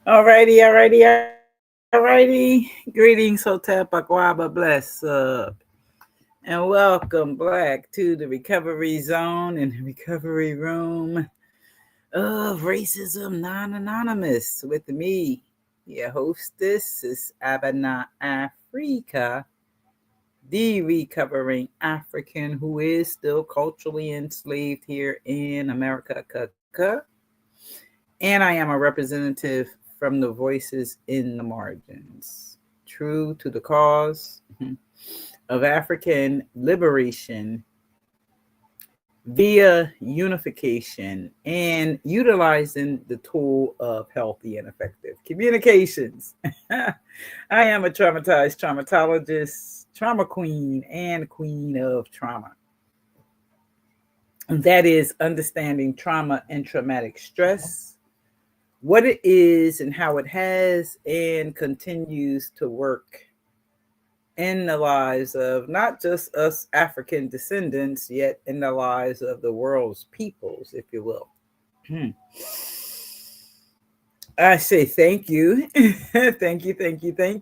Alrighty. Greetings, Hotel Paguaba, bless up. And welcome back to the recovery zone and the recovery room of Racism Non Anonymous with me, your hostess is Abana Africa, the recovering African who is still culturally enslaved here in America. And I am a representative from the voices in the margins, true to the cause of African liberation via unification and utilizing the tool of healthy and effective communications. I am a traumatized traumatologist, trauma queen, and queen of trauma. And that is understanding trauma and traumatic stress, what it is and how it has and continues to work in the lives of not just us African descendants, yet in the lives of the world's peoples, if you will. I say thank you. Thank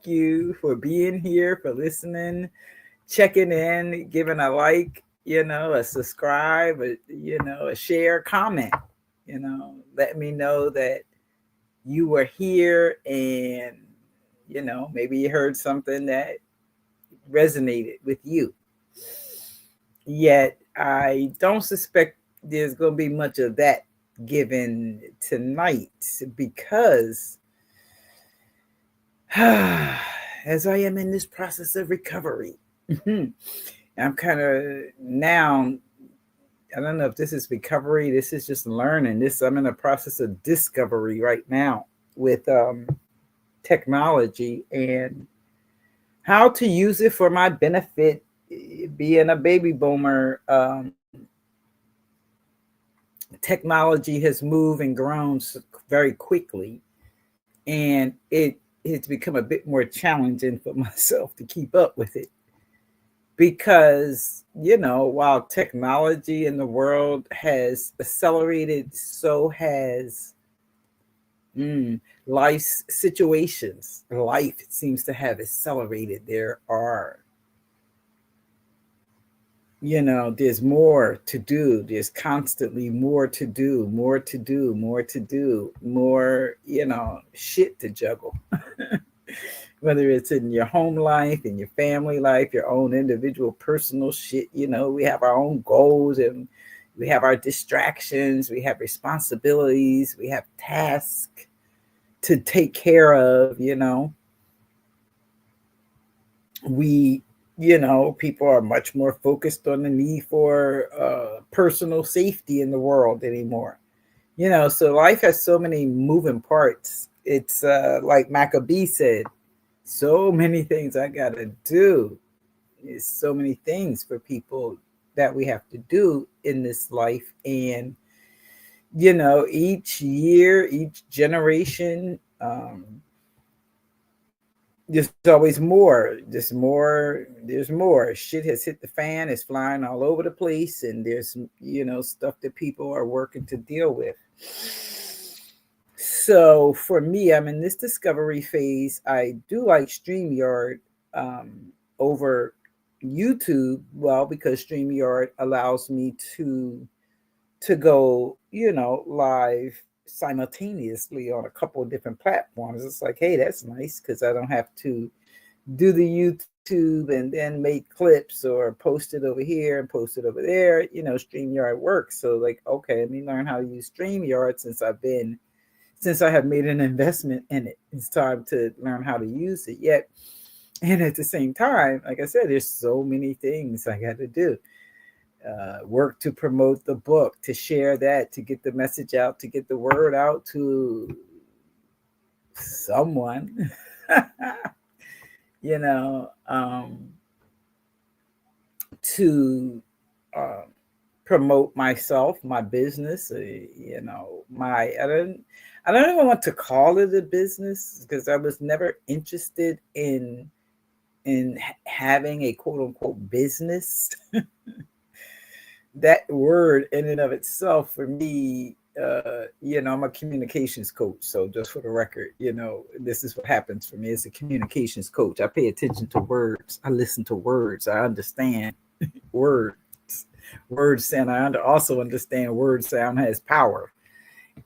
you for being here, for listening, checking in, giving a like, a subscribe, a share, comment, let me know that you were here and, maybe you heard something that resonated with you. Yet I don't suspect there's going to be much of that given tonight because as I am in this process of recovery, I'm kind of now, I don't know if this is recovery, this is just learning. I'm in a process of discovery right now with technology and how to use it for my benefit. Being a baby boomer, technology has moved and grown very quickly, and it's become a bit more challenging for myself to keep up with it because, while technology in the world has accelerated, so has life's situations. Life seems to have accelerated. There's more to do. There's constantly more to do, more, shit to juggle. Whether it's in your home life, in your family life, your own individual personal shit, we have our own goals and we have our distractions, we have responsibilities, we have tasks to take care of, we people are much more focused on the need for personal safety in the world anymore. So life has so many moving parts. It's like Maccabee said, so many things I got to do. There's so many things for people that we have to do in this life. And, each year, each generation, there's always more. There's more. Shit has hit the fan. It's flying all over the place, and there's stuff that people are working to deal with. So for me, I'm in this discovery phase. I do like StreamYard over YouTube. Well, because StreamYard allows me to go, live simultaneously on a couple of different platforms. It's like, hey, that's nice because I don't have to do the YouTube and then make clips or post it over here and post it over there. StreamYard works. So like, okay, let me learn how to use StreamYard since I have made an investment in it. It's time to learn how to use it yet. And at the same time, like I said, there's so many things I got to do. Work to promote the book, to share that, to get the message out, to get the word out to someone, to promote myself, my business, I don't even want to call it a business because I was never interested in having a quote unquote business. That word in and of itself for me I'm a communications coach. So just for the record, this is what happens for me as a communications coach. I pay attention to words. I listen to words. I understand words. Word sound. I also understand word sound has power.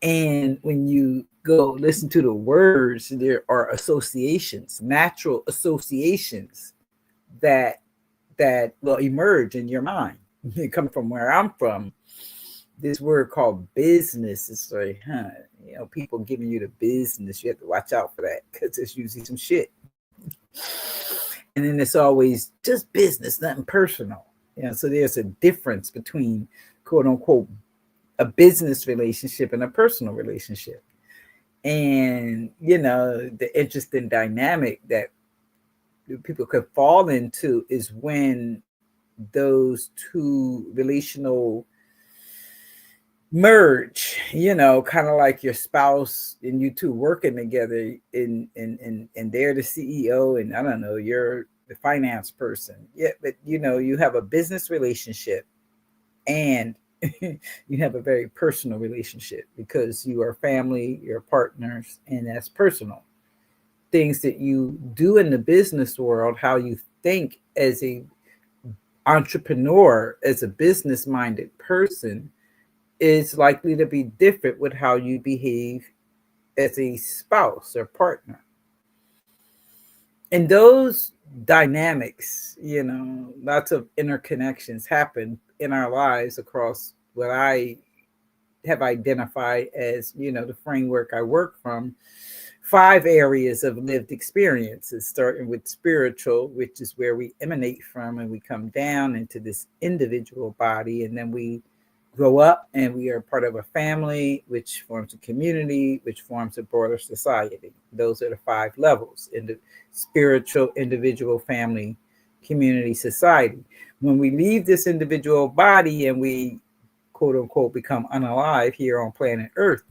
And when you go listen to the words, there are associations, natural associations that will emerge in your mind. They come from where I'm from. This word called business is like, people giving you the business. You have to watch out for that because it's usually some shit. And then it's always just business, nothing personal. So there's a difference between quote unquote a business relationship and a personal relationship. And the interesting dynamic that people could fall into is when those two relational merge, kind of like your spouse and you two working together and they're the CEO and I don't know, you're the finance person. Yeah, but you have a business relationship and you have a very personal relationship because you are family, you're partners, and that's personal. Things that you do in the business world, how you think as a entrepreneur, as a business minded person, is likely to be different with how you behave as a spouse or partner. And those dynamics, lots of interconnections happen in our lives across what I have identified as, the framework I work from, 5 areas of lived experiences, starting with spiritual, which is where we emanate from and we come down into this individual body. And then we grow up and we are part of a family, which forms a community, which forms a broader society. Those are the 5 levels in the spiritual, individual, family, community, society. When we leave this individual body and we quote unquote become unalive here on planet Earth,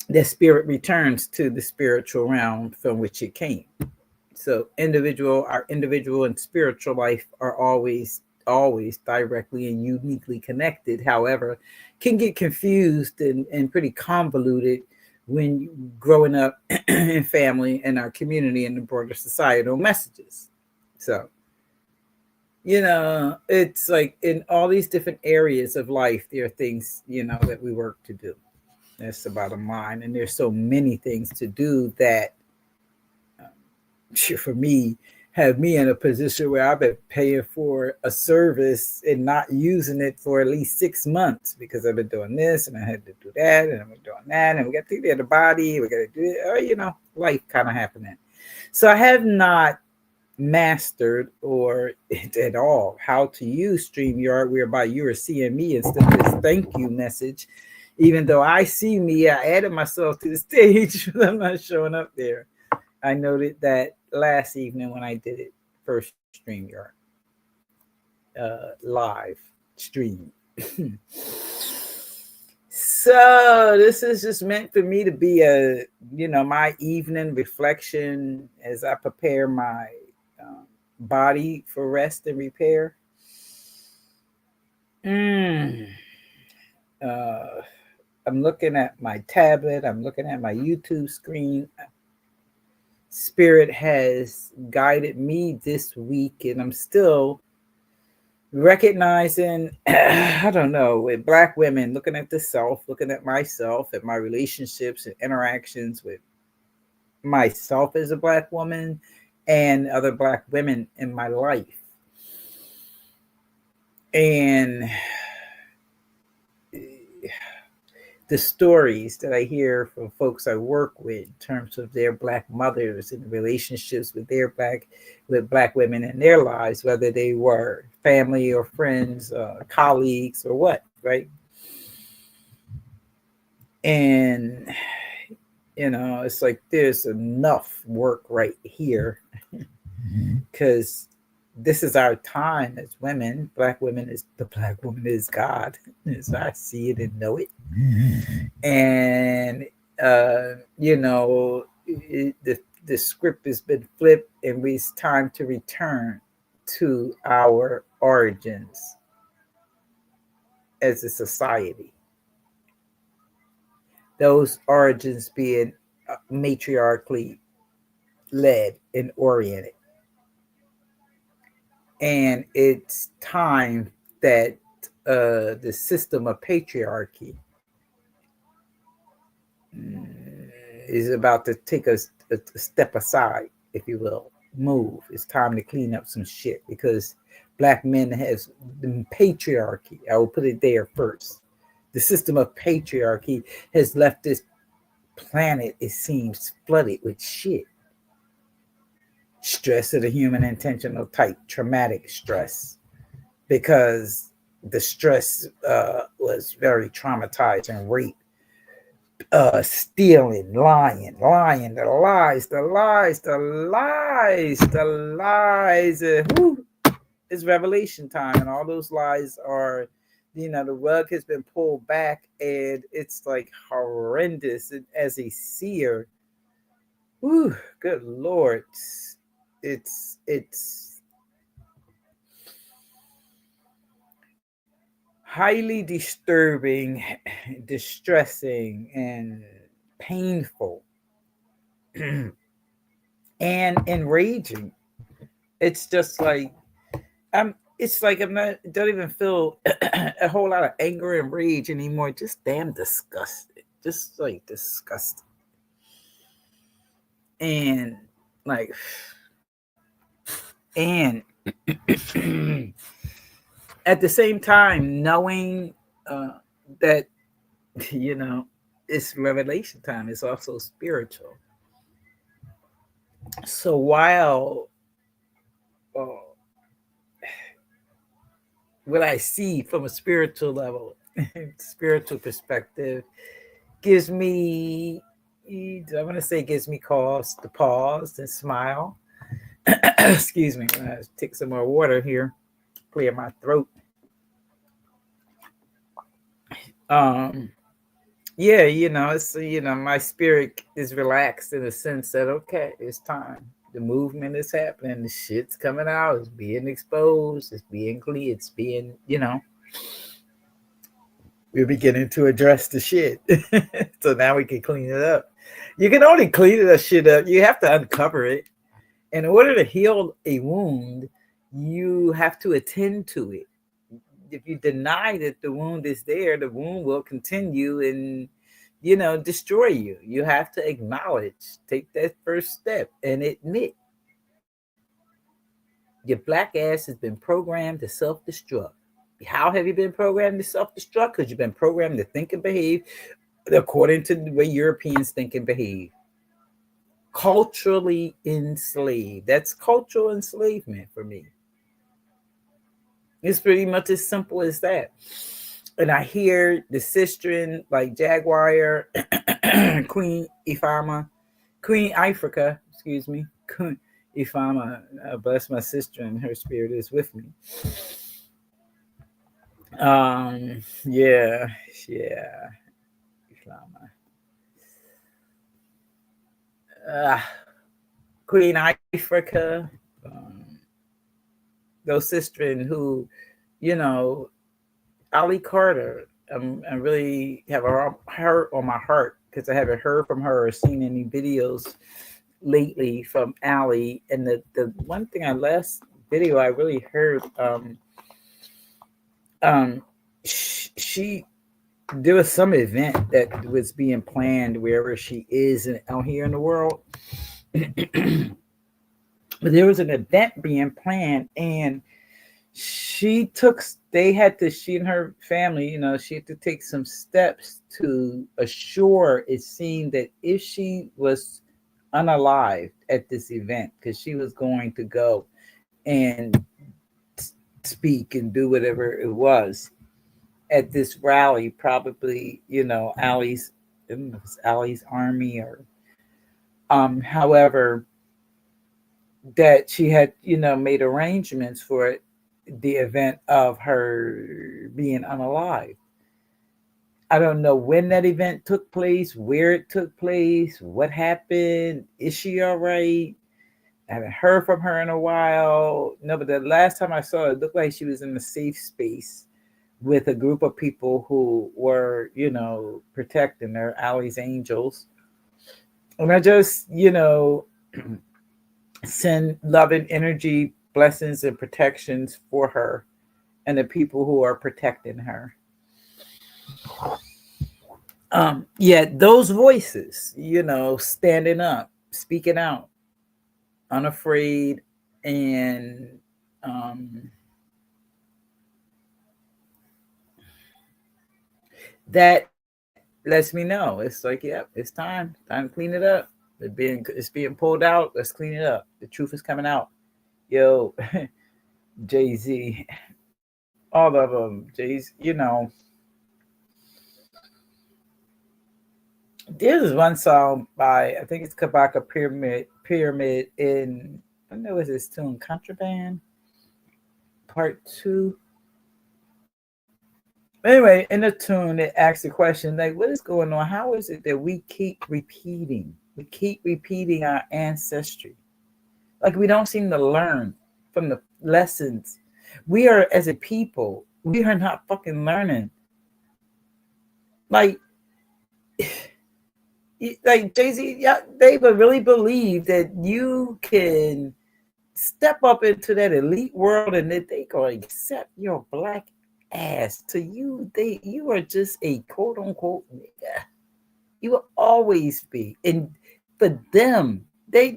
the spirit returns to the spiritual realm from which it came. So our individual and spiritual life are always directly and uniquely connected. However, can get confused and pretty convoluted when growing up in family and our community and the broader societal messages. So, it's like in all these different areas of life, there are things, that we work to do. That's the bottom line. And there's so many things to do that, for me, have me in a position where I've been paying for a service and not using it for at least 6 months because I've been doing this and I had to do that and I'm doing that and we got to take care of the body, we got to do it, or, life kind of happening. So I have not mastered or at all how to use StreamYard, whereby you are seeing me instead of this thank you message. Even though I see me, I added myself to the stage, but I'm not showing up there. I noted that last evening when I did it first StreamYard live stream. So this is just meant for me to be my evening reflection as I prepare my body for rest and repair. I'm looking at my tablet. I'm looking at my YouTube screen. Spirit has guided me this week, and I'm still recognizing, I don't know, with Black women, looking at the self, looking at myself, at my relationships and interactions with myself as a Black woman and other Black women in my life. And the stories that I hear from folks I work with in terms of their Black mothers and relationships with Black women in their lives, whether they were family or friends, colleagues or what, right? And, it's like there's enough work right here because this is our time as women. The Black woman is God, as I see it and know it. And the script has been flipped, and it's time to return to our origins as a society. Those origins being matriarchally led and oriented. And it's time that the system of patriarchy is about to take a step aside, if you will, move. It's time to clean up some shit because black men has the patriarchy. I will put it there first. The system of patriarchy has left this planet, it seems, flooded with shit. Stress of the human intentional type, traumatic stress, because the stress was very traumatizing, rape, stealing, lying, the lies, whew, it's revelation time, and all those lies are, the rug has been pulled back, and it's like horrendous. And as a seer, whew, good Lord, it's highly disturbing, distressing, and painful, and enraging. It's just like it's like I'm not don't even feel a whole lot of anger and rage anymore. Just damn disgusted. Just like disgusted. And like and at the same time knowing that you know it's revelation time, it's also spiritual. So while uh, what I see from a spiritual level, spiritual perspective, gives me, I want to say, gives me cause to pause and smile. Excuse me, I'm gonna take some more water here, clear my throat. Um, yeah, it's my spirit is relaxed in the sense that okay, it's time. The movement is happening. The shit's coming out. It's being exposed. It's being clear. It's being, we're beginning to address the shit. So now we can clean it up. You can only clean that shit up. You have to uncover it. In order to heal a wound, you have to attend to it. If you deny that the wound is there, the wound will continue and destroy you. You have to acknowledge, take that first step and admit your black ass has been programmed to self-destruct. How have you been programmed to self-destruct? Because you've been programmed to think and behave according to the way Europeans think and behave. Culturally enslaved. That's cultural enslavement for me. It's pretty much as simple as that. And I hear the sistren like Jaguar, Queen Ifama, Queen Africa, excuse me, Queen Ifama, bless my sister and her spirit is with me. Yeah, yeah, Ifama. Uh, Queen Africa, um, those sistren who, you know, Ali Carter. I really have her on my heart because I haven't heard from her or seen any videos lately from Ali. And the one thing I last video I really heard, um, she there was some event that was being planned wherever she is out here in the world. But there was an event being planned, and she took they had to she and her family, she had to take some steps to assure it seemed that if she was unalived at this event, because she was going to go and speak and do whatever it was at this rally, probably Ali's, I don't know if it's Ali's army or however, that she had made arrangements for the event of her being unalive. I don't know when that event took place, where it took place, what happened. Is she all right? I haven't heard from her in a while. No, but the last time I saw her, it looked like she was in a safe space with a group of people who were, protecting their allies, angels. And I just, send loving energy, blessings, and protections for her and the people who are protecting her. Yeah, those voices, standing up, speaking out, unafraid, and um, that lets me know it's like, yep, it's time to clean it up. It's being pulled out. Let's clean it up. The truth is coming out. Yo, Jay Z, all of them. Jay's, there's one song by I think it's Kabaka Pyramid in I know it's his tune Contraband Part Two. Anyway, in the tune, it asks the question like, "What is going on? How is it that we keep repeating? We keep repeating our ancestry. Like we don't seem to learn from the lessons. We are as a people, we are not fucking learning. Like, like Jay Z, yeah, they would really believe that you can step up into that elite world and that they gonna accept your black ass. To you, you are just a quote unquote nigga. You will always be. And for them, they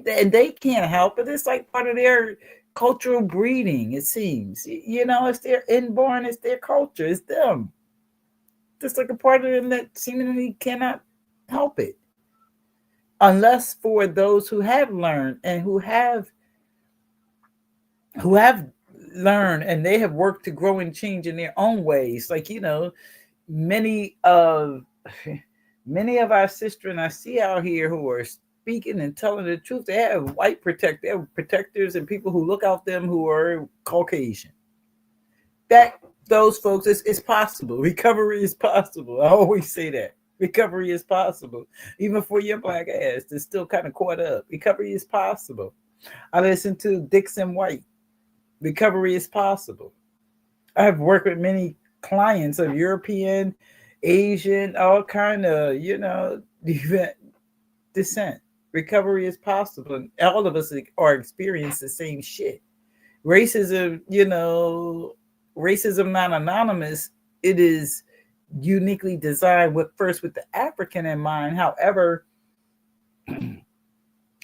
can't help it. It's like part of their cultural breeding, it seems. It's their inborn, it's their culture, it's them. Just like a part of them that seemingly cannot help it. Unless for those who have learned and who have learned and they have worked to grow and change in their own ways. Like, many of many of our sisters and I see out here who are speaking and telling the truth. They have they have protectors and people who look out them who are Caucasian. That those folks, it's possible. Recovery is possible. I always say that. Recovery is possible. Even for your black ass that's still kind of caught up. Recovery is possible. I listen to Dixon White. Recovery is possible. I have worked with many clients of European, Asian, all kind of, descent. Recovery is possible. And all of us are experiencing the same shit. Racism, racism not anonymous. It is uniquely designed with the African in mind. However,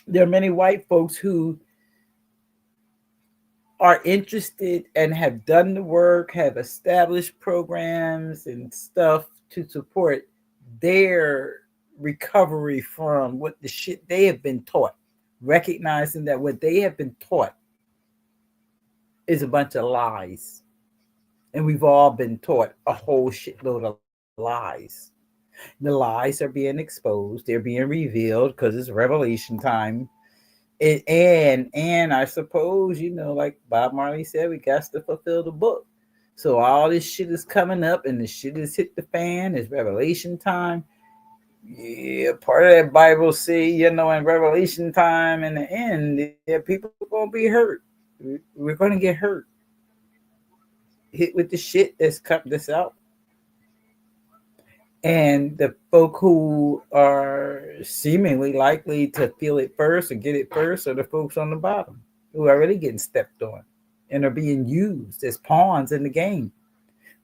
there are many white folks who are interested and have done the work, have established programs and stuff to support their recovery from what the shit they have been taught, recognizing that what they have been taught is a bunch of lies. And we've all been taught a whole shitload of lies. The lies are being exposed, they're being revealed because it's revelation time. And I suppose, like Bob Marley said, we got to fulfill the book. So all this shit is coming up and the shit has hit the fan. It's revelation time. Yeah, part of that Bible say, in revelation time in the end, yeah, people are gonna be hurt. We're gonna get hurt. Hit with the shit that's cut this out. And the folk who are seemingly likely to feel it first or get it first are the folks on the bottom who are already getting stepped on and are being used as pawns in the game.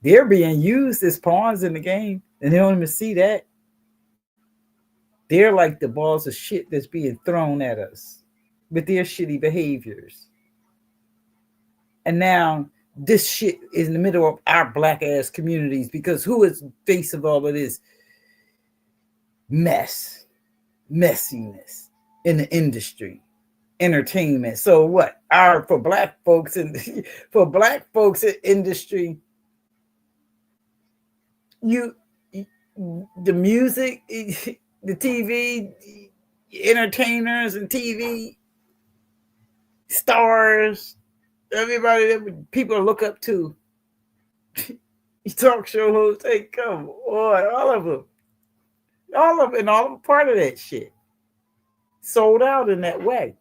They're being used as pawns in the game and they don't even see that. They're like the balls of shit that's being thrown at us with their shitty behaviors. And now this shit is in the middle of our black ass communities because who is the face of all of this messiness in the industry, entertainment? So what? For black folks in industry, the music, the TV, entertainers and TV stars, everybody that people look up to. You talk show hosts, hey, come on, all of them, and all of them part of that shit. Sold out in that way.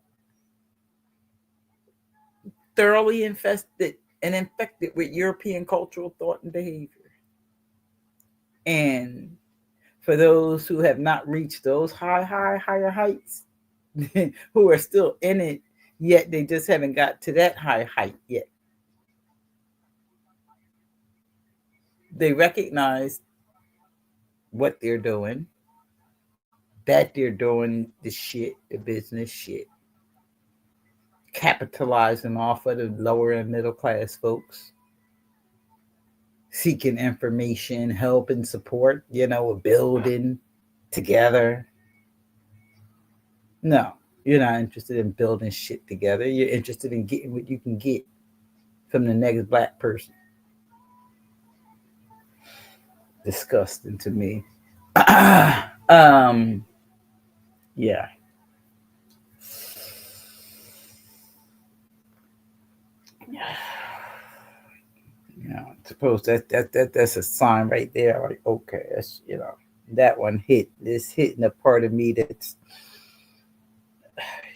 Thoroughly infested and infected with European cultural thought and behavior. And for those who have not reached those higher heights, who are still in it, yet they just haven't got to that high height yet. They recognize what they're doing, that they're doing the shit, the business shit, capitalizing off of the lower and middle class folks, seeking information, help, and support, building together. No, you're not interested in building shit together. You're interested in getting what you can get from the next black person. Disgusting to me. um, yeah. Suppose that's a sign right there. Like, okay, that's that one hit. It's hitting a part of me that's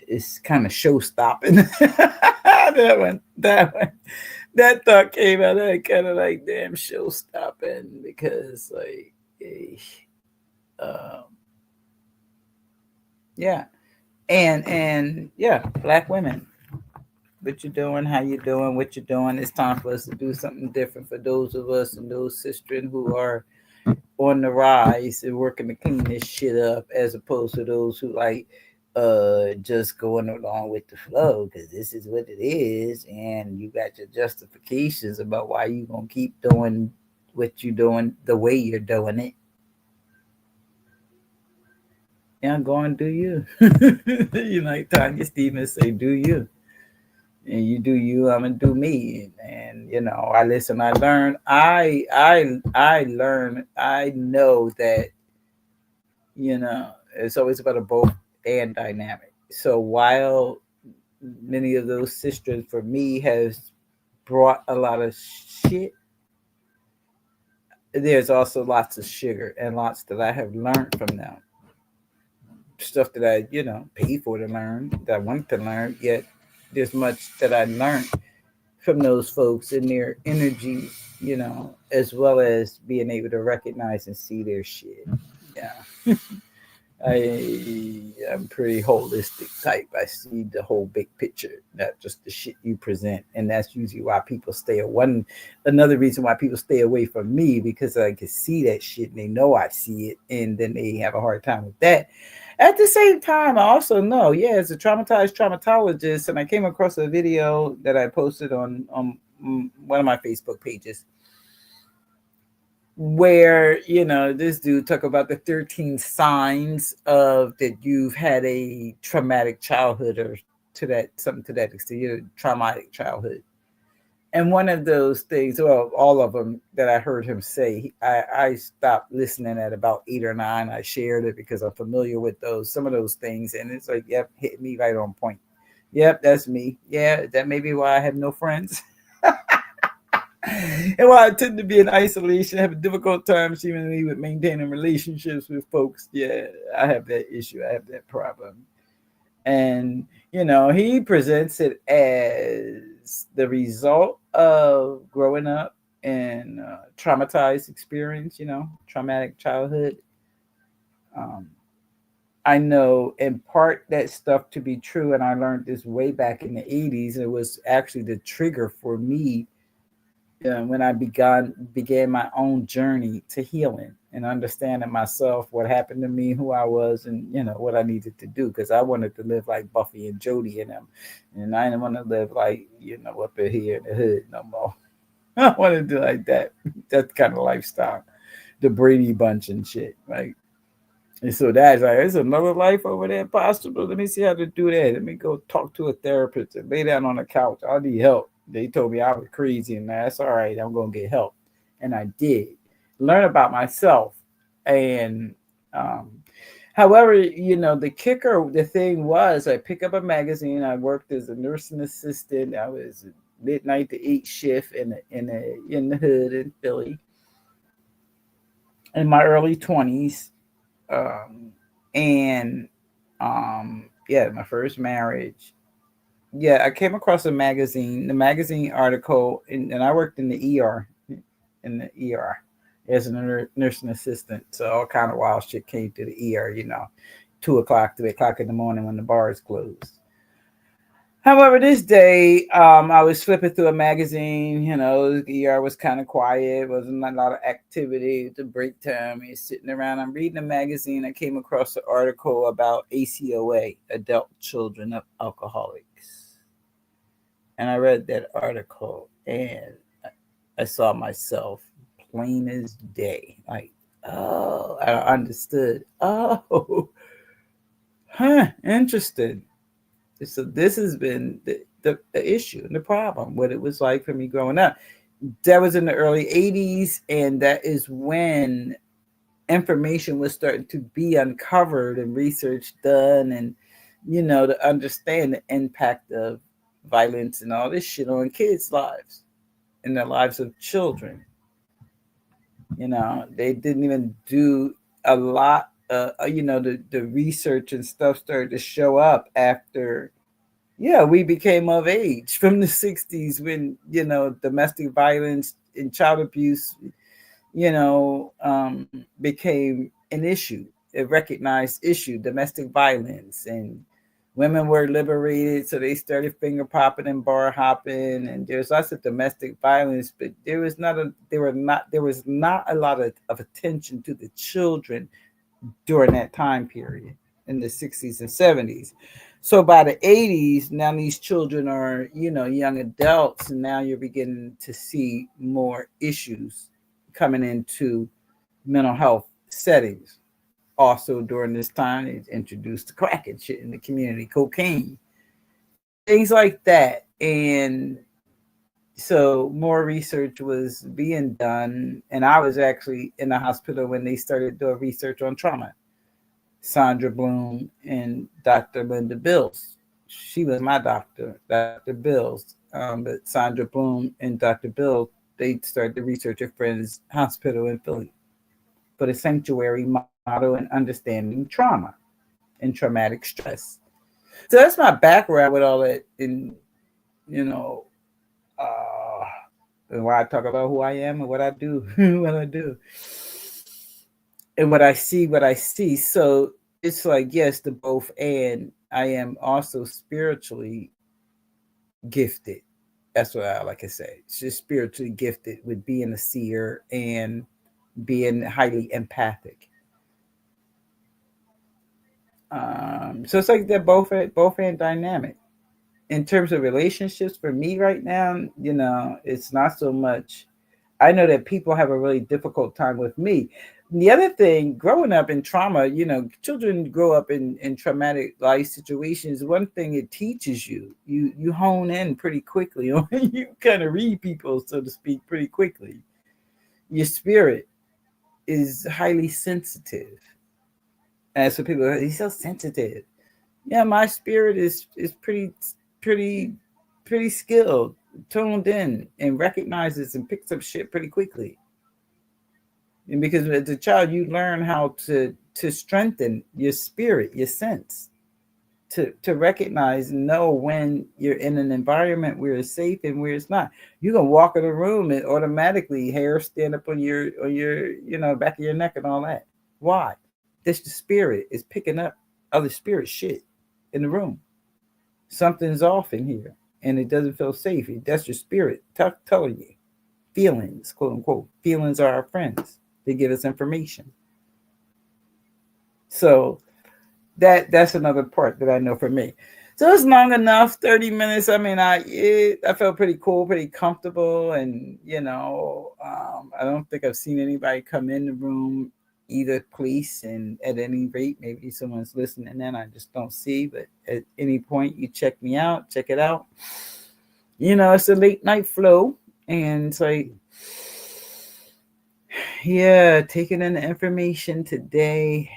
is kind of show stopping. That thought came out of kind of like damn show stopping because like, um, yeah, and yeah, black women. What you're doing, how you're doing, what you're doing. It's time for us to do something different for those of us and those sisters who are on the rise and working to clean this shit up, as opposed to those who like just going along with the flow because this is what it is, and you got your justifications about why you gonna keep doing what you're doing the way you're doing it. Yeah, go and do you. Like Tanya Stevens say, do you. And you do you, I'm gonna do me. And I listen, I learn, I learn, I know that, it's always about a both and dynamic. So while many of those sisters for me has brought a lot of shit, there's also lots of sugar and lots that I have learned from them. Stuff that I, paid for to learn, that I wanted to learn, yet there's much that I learned from those folks and their energy, as well as being able to recognize and see their shit. Yeah. I'm pretty holistic type. I see the whole big picture, not just the shit you present, and that's usually why people stay. Another reason why people stay away from me, because I can see that shit and they know I see it, and then they have a hard time with that. At the same time, I also know, as a traumatized traumatologist, and I came across a video that I posted on one of my Facebook pages where this dude talk about the 13 signs of that you've had a traumatic childhood, or to that something to that extent, traumatic childhood. And one of those things, well, all of them that I heard him say, I stopped listening at about 8 or 9. I shared it because I'm familiar with some of those things, and it's like, yep, hit me right on point. Yep, that's me. Yeah, that may be why I have no friends. And while I tend to be in isolation, have a difficult time seemingly with maintaining relationships with folks, yeah, I have that issue. I have that problem. And, he presents it as the result of growing up in traumatized experience, traumatic childhood. Um, I know in part that stuff to be true, and I learned this way back in the 80s. It was actually the trigger for me when I began my own journey to healing and understanding myself, what happened to me, who I was, and what I needed to do, because I wanted to live like Buffy and Jody and them, and I didn't want to live like up in here in the hood no more. I wanted to do like that kind of lifestyle, the Brady Bunch and shit, like. And so that's like, there's another life over there possible. Let me see how to do that. Let me go talk to a therapist and lay down on the couch. I need help. They told me I was crazy, and that's all right. I'm going to get help. And I did learn about myself. And however, the thing was, I pick up a magazine. I worked as a nursing assistant. I was midnight to 8 shift in the hood in Philly in my early 20s. And yeah, my first marriage. Yeah, I came across the magazine article, and I worked in the ER, as a nursing assistant. So all kind of wild shit came to the ER, 2 o'clock, 3 o'clock in the morning when the bars closed. However, this day, I was flipping through a magazine. The ER was kind of quiet, wasn't a lot of activity. It's a break time. He's sitting around. I'm reading a magazine. I came across an article about ACOA, adult children of alcoholics. And I read that article and I saw myself plain as day. Like, oh, I understood. Oh, huh, interesting. So this has been the issue and the problem, what it was like for me growing up. That was in the early 80s, and that is when information was starting to be uncovered and research done, and to understand the impact of violence and all this shit on kids' lives and the lives of children. They didn't even do a lot. The research and stuff started to show up after, yeah, we became of age from the 60s when, domestic violence and child abuse, became an issue, a recognized issue, domestic violence. And women were liberated. So they started finger popping and bar hopping. And there's lots of domestic violence, but there was not a lot of attention to the children during that time period in the 60s and 70s. So by the 80s, now these children are, young adults, and now you're beginning to see more issues coming into mental health settings. Also, during this time, they introduced the crack and shit in the community, cocaine, things like that. And so more research was being done. And I was actually in the hospital when they started doing research on trauma. Sandra Bloom and Dr. Linda Bills. She was my doctor, Dr. Bills. But Sandra Bloom and Dr. Bill, they started the research at Friends Hospital in Philly for the sanctuary model and understanding trauma and traumatic stress. So that's my background with all that, you know, uh, and why I talk about who I am and what I do, what I do, and what I see. So it's like, yes, the both, and I am also spiritually gifted. That's what I like to say. It's just spiritually gifted with being a seer and being highly empathic. So it's like they're both and dynamic. In terms of relationships, for me right now, it's not so much. I know that people have a really difficult time with me. The other thing, growing up in trauma, children grow up in traumatic life situations. One thing it teaches you hone in pretty quickly. You kind of read people, so to speak, pretty quickly. Your spirit is highly sensitive. And so people are, he's so sensitive. Yeah, my spirit is pretty pretty skilled, toned in, and recognizes and picks up shit pretty quickly. And because as a child, you learn how to strengthen your spirit, your sense, to recognize and know when you're in an environment where it's safe and where it's not. You can walk in a room and automatically hair stand up on your back of your neck and all that. Why? That's the spirit is picking up other spirit shit in the room. Something's off in here, and it doesn't feel safe. That's your spirit telling you. Feelings, quote unquote. Feelings are our friends. They give us information. So that's another part that I know for me. So it's long enough, 30 minutes. I mean, I felt pretty cool, pretty comfortable, and I don't think I've seen anybody come in the room, either police, and at any rate, maybe someone's listening, and I just don't see. But at any point, you check me out, check it out. It's a late night flow, and it's like, yeah, taking in the information today.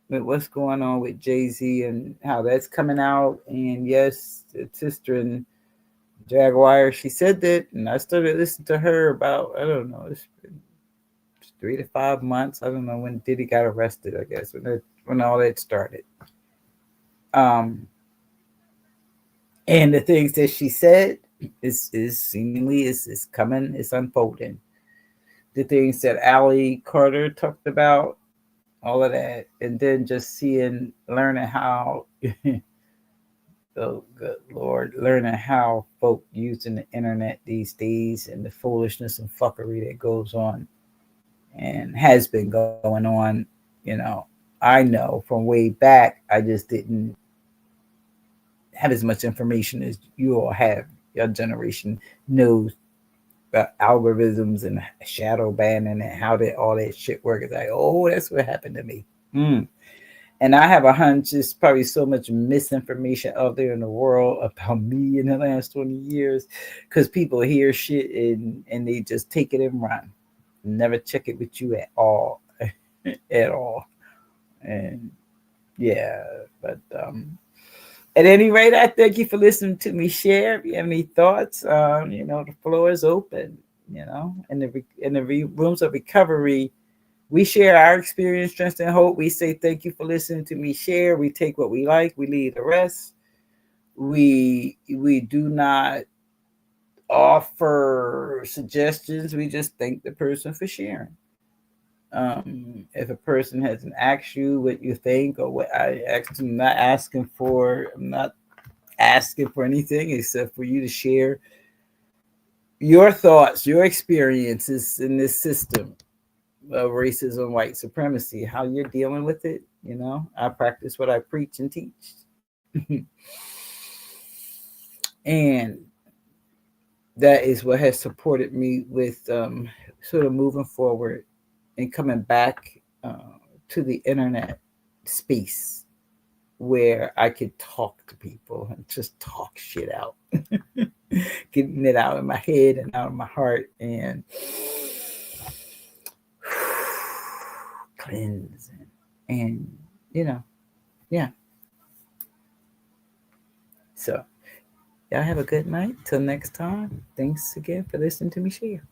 With what's going on with Jay-Z and how that's coming out. And yes, the sister and Jaguar, she said that, and I started listening to her about, I don't know, it's been 3 to 5 months. I don't know when Diddy got arrested, I guess, when all that started. And the things that she said is seemingly is coming, it's unfolding. the things that Allie Carter talked about, all of that, and then just learning how, oh good Lord, learning how folk using the internet these days and the foolishness and fuckery that goes on and has been going on, you know. I know from way back, I just didn't have as much information as you all have. Your generation knows about algorithms and shadow banning and how that all that shit works. It's like, oh, that's what happened to me. Mm. And I have a hunch there's probably so much misinformation out there in the world about me in the last 20 years because people hear shit and they just take it and run. Never check it with you at all. At all. And yeah, but at any rate, I thank you for listening to me share. If you have any thoughts, the floor is open. In the rooms of recovery, we share our experience, strength, and hope. We say thank you for listening to me share. We take what we like, we leave the rest. We do not offer suggestions. We just thank the person for sharing. If a person hasn't asked you what you think or what I asked, I'm not asking for anything except for you to share your thoughts, your experiences in this system of racism, white supremacy, how you're dealing with it. I practice what I preach and teach. And that is what has supported me with sort of moving forward and coming back uh, to the internet space where I could talk to people and just talk shit out, getting it out of my head and out of my heart and cleanse and yeah. So y'all have a good night. Till next time. Thanks again for listening to me share.